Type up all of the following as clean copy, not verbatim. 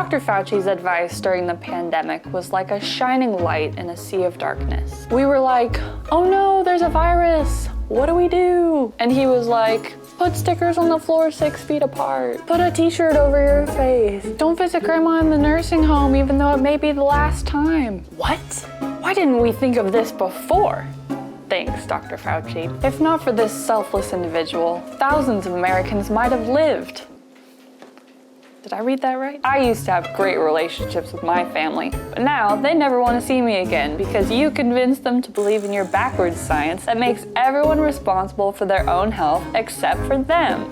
Dr. Fauci's advice during the pandemic was like a shining light in a sea of darkness. We were like, oh no, there's a virus. What do we do? And he was like, put stickers on the floor 6 feet apart. Put a t-shirt over your face. Don't visit grandma in the nursing home even though it may be the last time. What? Why didn't we think of this before? Thanks, Dr. Fauci. If not for this selfless individual, thousands of Americans might have lived. Did I read that right? I used to have great relationships with my family, but now they never want to see me again because you convinced them to believe in your backwards science that makes everyone responsible for their own health except for them.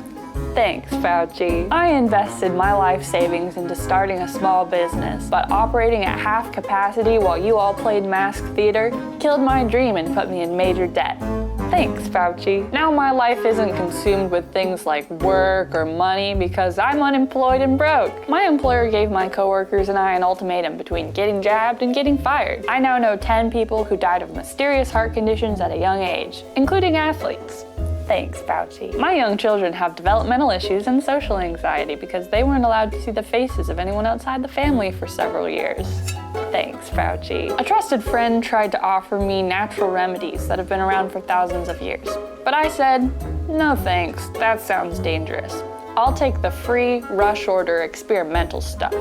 Thanks, Fauci. I invested my life savings into starting a small business, but operating at half capacity while you all played masked theater killed my dream and put me in major debt. Thanks, Fauci. Now my life isn't consumed with things like work or money because I'm unemployed and broke. My employer gave my coworkers and I an ultimatum between getting jabbed and getting fired. I now know 10 people who died of mysterious heart conditions at a young age, including athletes. Thanks, Fauci. My young children have developmental issues and social anxiety because they weren't allowed to see the faces of anyone outside the family for several years. Thanks, Fauci. A trusted friend tried to offer me natural remedies that have been around for thousands of years. But I said, no thanks, that sounds dangerous. I'll take the free, rush order experimental stuff.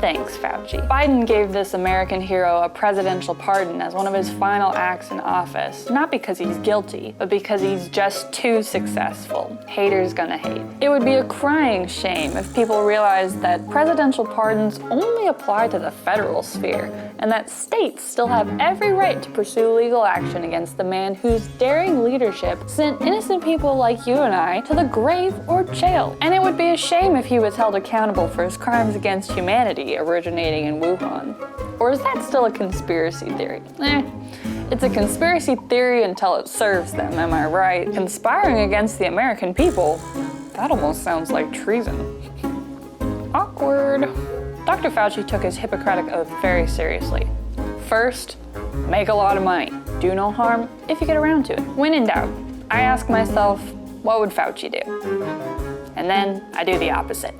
Thanks, Fauci. Biden gave this American hero a presidential pardon as one of his final acts in office, not because he's guilty, but because he's just too successful. Haters gonna hate. It would be a crying shame if people realized that presidential pardons only apply to the federal sphere, and that states still have every right to pursue legal action against the man whose daring leadership sent innocent people like you and I to the grave or jail. And it would be a shame if he was held accountable for his crimes against humanity originating in Wuhan. Or is that still a conspiracy theory? It's a conspiracy theory until it serves them, am I right? Conspiring against the American people? That almost sounds like treason. Awkward. Dr. Fauci took his Hippocratic oath very seriously. First, make a lot of money. Do no harm if you get around to it. When in doubt, I ask myself, what would Fauci do? And then I do the opposite.